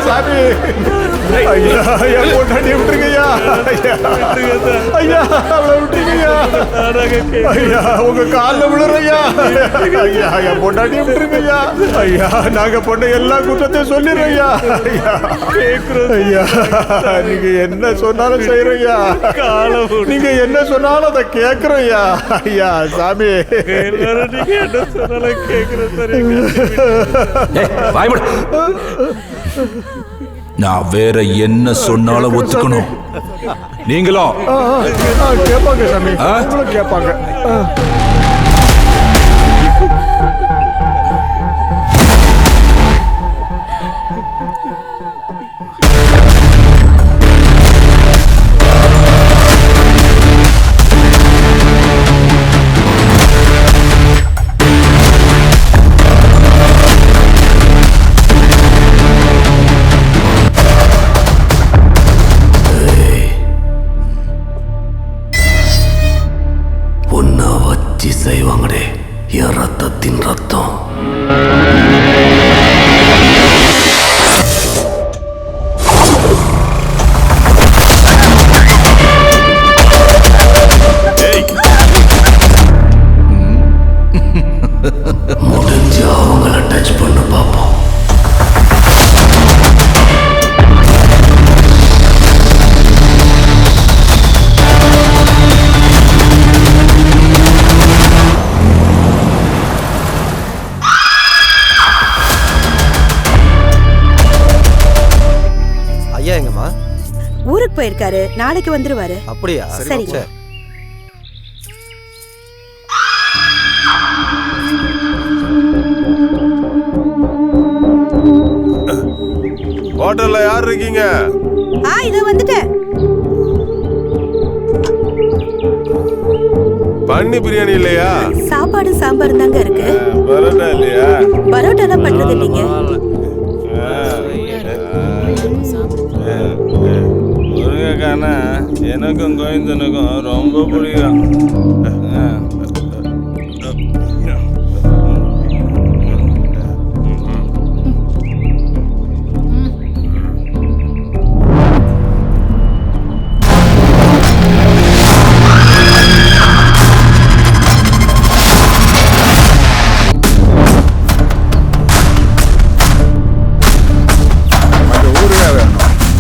சாமி. ஐயா என் பொண்டாட்டி விட்டுருங்கய்யா. ஐயா அவளை விட்டுருங்கய்யா. ஐயா உங்க காலில் விழுறையா. ஐயா என் பொண்டாட்டி விட்டுருங்கய்யா. ஐயா நாங்க பொண்ணை எல்லா குற்றத்தையும் சொல்லிடுறோய்யா. ஐயா ஐயா நீங்க என்ன சொன்னாலும் செய்யறோய்யா. நீங்க என்ன சொன்னாலும் அதை கேட்கறோய்யா. ஐயா சாமி என்ன சொன்னாலும் கேட்கிறேன். நான் வேற என்ன சொன்னாலும் ஒத்துக்கணும். நீங்களும் கேட்பாங்க சாமி, அவங்களும் கேட்பாங்க. செய்வாங்கடே என் ரத்தத்தின் ரத்தம். முடிஞ்சு அவங்கள டச் பண்ண பார்ப்போம். ஊருக்கு போயிருக்காரு, நாளைக்கு வந்துருவாரு. அப்படியா? சரி. ஹோட்டல்ல யார் இருக்கீங்க? இதோ வந்துட்டேன். பன்னி பிரியாணி இல்லையா? சாப்பாடு சாம்பார் தாங்க இருக்கு. பரோட்டா இல்லையா? பரோட்டா பண்றது இல்லைங்க. முருகக்கானா எனக்கும் கோவிந்தனுக்கும் ரொம்ப பிடிக்கும்.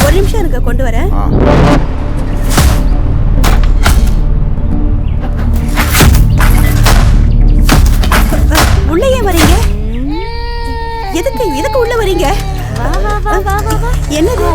ஒரு நிமிஷம் இருக்க, கொண்டு வரேன். உள்ளே வரீங்க? எதுக்கு உள்ள வரீங்க? என்னது?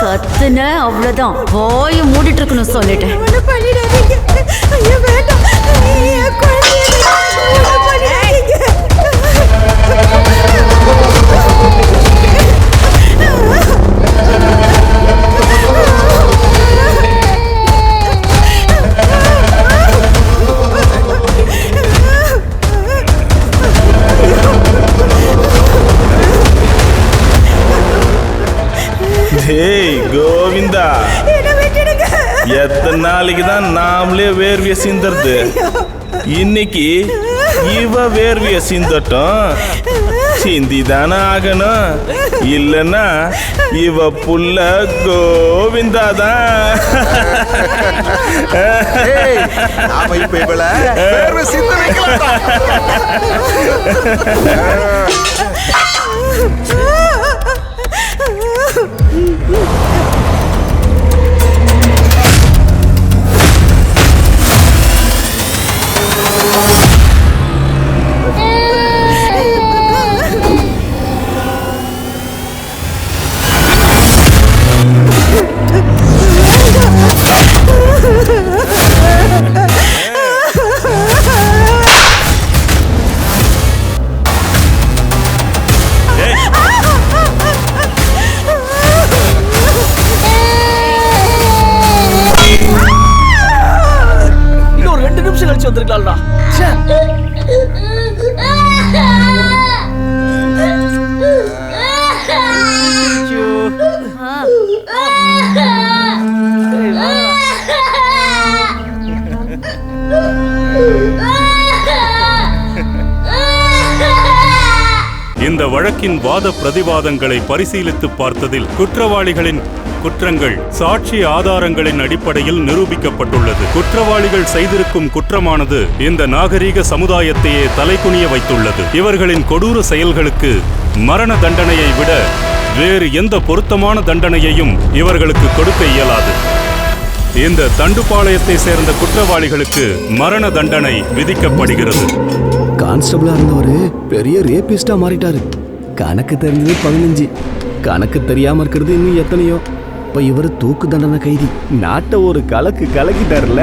கத்துன அவ்வளவுதான், வாயை மூடிட்டு இருக்கணும் சொல்லிட்டேன். கோவிந்தா, எத்தனை நாளைக்கு தான் நாமளே வேர்விய சிந்தறது? இன்னைக்கு இவ வேர்விய சிந்தட்டும். சிந்திதானே ஆகணும், இல்லன்னா இவ புள்ள கோவிந்தா தான். இந்த வழக்கின் வாத பிரதிவாதங்களை பரிசீலித்து பார்த்ததில் குற்றவாளிகளின் குற்றங்கள் சாட்சி ஆதாரங்களின் அடிப்படையில் நிரூபிக்கப்பட்டுள்ளது. குற்றவாளிகள் செய்திருக்கும் குற்றமானது இந்த நாகரீக சமுதாயத்தையே தலைகுனிய வைத்துள்ளது. இவர்களின் கொடூர செயல்களுக்கு மரண தண்டனையை விட வேறு எந்த பொருத்தமான தண்டனையையும் இவர்களுக்கு கொடுக்க இயலாது. இந்த தண்டுபாளையத்தை சேர்ந்த குற்றவாளிகளுக்கு மரண தண்டனை விதிக்கப்படுகிறது. கான்ஸ்டபிளா இருந்தவரு பெரிய ரேபிஸ்டா மாறிட்டாரு. கணக்கு தெரிஞ்சது 15, கணக்கு தெரியாம இருக்கிறது இன்னும் எத்தனையோ. இப்ப இவரு தூக்கு தண்டனை கைதி. நாட்டை ஒரு கலக்கிட்டாருல.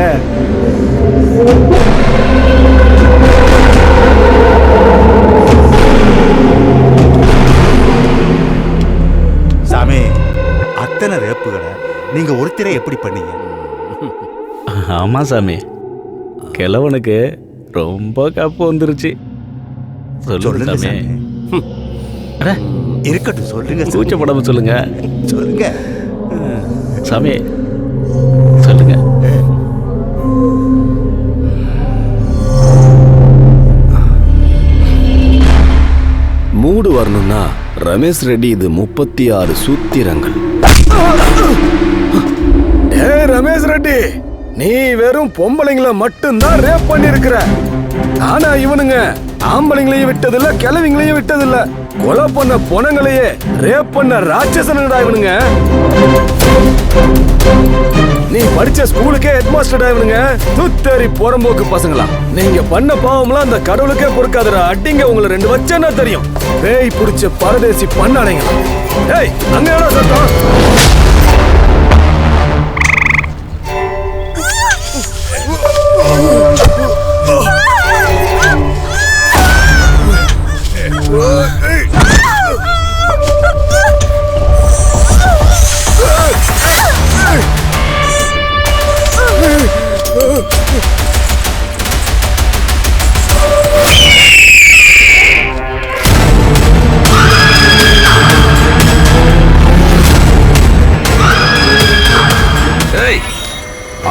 சாமி, அத்தனை ரேப்புகளை நீங்க ஒருத்தரை எப்படி பண்ணீங்க? ஆமா சாமி, கிழவனுக்கு ரொம்ப கப்பு வந்துருச்சு. சொல்லுங்க சாமி. இருக்கட்டும், சொல்லுங்க. கூச்சப்படாம சொல்லுங்க. சொல்லுங்க சாமி, சொல்லுங்க. மூடு வரணும்னா ரமேஷ் ரெட்டி இது 36 சூத்திரங்கள். ரமேஷ் ரெட்டி, நீ வெறும் பொம்பளைங்களை மட்டும்தான் ரேப் பண்ணிருக்கிற. ஆனா இவனுங்க ஆம்பளைங்களையும் விட்டதில்ல, கிழவிங்களையும் விட்டதில்ல. கொலை பண்ண பொணங்களையே ரேப் பண்ண ராட்சசனுடா இவனுங்க. நீ படிச்ச ஸ்கூலுக்கே ஹெட்மாஸ்டர்டா இவனுங்க. துத்தேரி புறம்போக்கு பசங்களா, நீங்க பண்ண பாவம்லாம் அந்த கடவுளுக்கே பொறுக்காதடா. அடிங்க, உங்களை 2 வச்சேன்னா தெரியும். பேய் புடிச்ச பரதேசி பண்ணாடைங்க. ஏய், அங்க எவ்வளோ சத்தம்?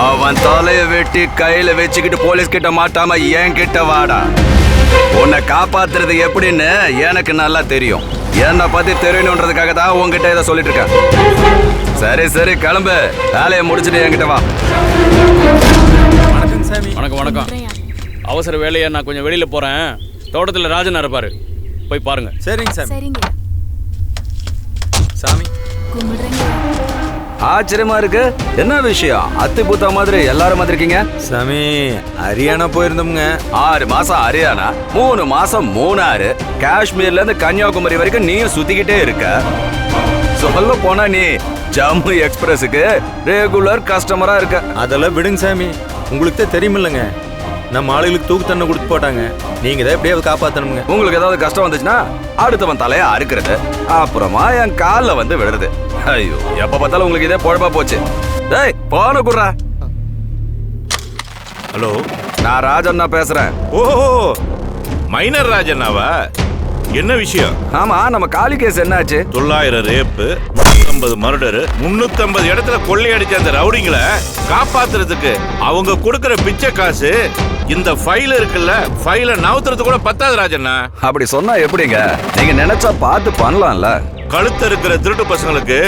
அவன் தலைய வெட்டி கையில வச்சுக்கிட்டு போலீஸ் கிட்ட மாட்டாம என் கிட்ட வாடா. உன்னை காப்பாத்துறது எப்படின்னு எனக்கு நல்லா தெரியும். என்னை பத்தி தெரியணுன்றதுக்காக தான் உங்ககிட்ட இதை சொல்லிட்டு இருக்கேன். சரி சரி, கிளம்பு. வேலையை முடிச்சுட்டு என்கிட்ட வா. வணக்கம் சாமி. வணக்கம் வணக்கம். அவசர வேலையா நான் கொஞ்சம் வெளியில போறேன். தோட்டத்துல ராஜன் இருப்பாரு, போய் பாருங்க. சரிங்க சாமி. சரிங்க சாமி. ஆச்சரியமா இருக்கு. என்ன விஷயம்? அத்தி பூத்தா மாதிரி எல்லாரும் வந்திருக்கீங்க. சாமி, ஹரியானா போயிருந்தோம்ங்க. 6 மாசம் ஹரியானா, 3 மாசம் மூணாறு, காஷ்மீர்ல இருந்து கன்னியாகுமரி வரைக்கும் நீயும் சுத்திக்கிட்டே இருக்க. சொல்ல போனா நீ ஜம்மு எக்ஸ்பிரஸுக்கு ரெகுலர் கஸ்டமரா இருக்க. அதெல்லாம் விடுங்க சாமி, உங்களுக்கு தான் தெரியுமில்லங்க, நம்ம ஆளுகளுக்கு தூக்கு தண்ணை கொடுத்து போட்டாங்க. நீங்க தான் எப்படியாவது காப்பாத்தணுங்க. உங்களுக்கு ஏதாவது கஷ்டம் வந்துச்சுன்னா அடுத்தவன் தலையா அறுக்கிறது, அப்புறமா என் காலில் வந்து விடுறது. ஐயோ, எப்ப பார்த்தாலும் உங்களுக்கு இதே பொழப்பா போச்சு. டேய், போன குடுறா. ஹலோ, நான் ராஜண்ணா பேசுறேன். ஓஹோ, மைனர் ராஜண்ணாவா? என்ன விஷயம்? ஆமா, நம்ம காலி கேஸ் என்னாச்சு? 900 ரேப்பு, 350 மர்டரு, 350 இடத்துல கொள்ளையடிச்ச அந்த ரவுடிங்களை காப்பாத்துறதுக்கு அவங்க கொடுக்கிற பிச்சை காசு இந்த ஃபைல் இருக்குல்ல, ஃபைலை நவுத்துறது கூட பத்தாது ராஜண்ணா. அப்படி சொன்னா எப்படிங்க? நீங்க நினைச்சா பார்த்து பண்ணலாம்ல. கழுத்து இருக்கிற திருட்டு பசங்களுக்கு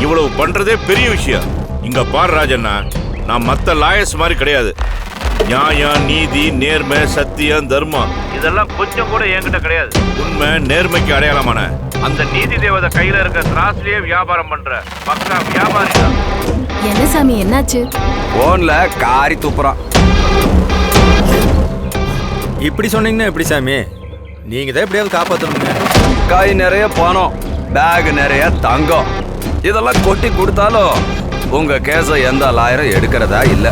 இவ்வளவு பண்றதே பெரிய விஷயம். இங்க பாரு ராஜண்ணா, நான் மத்த லாயர்ஸ் மாதிரி கிடையாது. நியாயம், நீதி, நேர்மை, சத்தியம், தர்மம் இதெல்லாம் கொஞ்சம் கூட என்கிட்ட கிடையாது. உண்மை நேர்மைக்கு அடையாளமான அந்த நீதி தேவதை கையில இருக்க திராஸ்லயே வியாபாரம் பண்ற பக்கா வியாபாரி தான். என்ன சாமி, என்னாச்சு? போன்ல காரி துப்புறான். இப்படி சொன்னீங்கன்னா எப்படி சாமி? நீங்க தான் எப்படியாவது காப்பாத்தணுங்க. கை நிறைய பணம், பேக் நிறைய தங்கம், இதெல்லாம் கொட்டி கொடுத்தாலும் உங்க கேஸை எந்த லாயரும் எடுக்கிறதா இல்ல.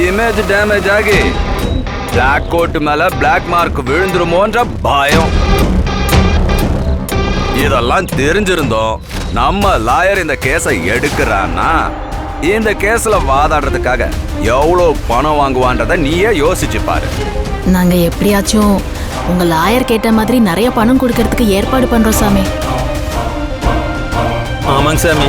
இமேஜ் டேமேஜ் ஆகி பிளாக் கோட் மேல பிளாக் மார்க் விழுந்துருமோன்ற பயம். இதெல்லாம் தெரிஞ்சிருந்தோம் நம்ம லாயர் இந்த கேஸை எடுக்கிறான்னா இந்த கேஸ்ல வாதாடுறதுக்காக எவ்வளவு பணம் வாங்குவான்றத நீயே யோசிச்சு பாரு. நாங்க எப்படியாச்சும் உங்க லாயர் கேட்ட மாதிரி நிறைய பணம் கொடுக்கறதுக்கு ஏற்பாடு பண்றோம் சாமி. ஆமாங்க சாமி.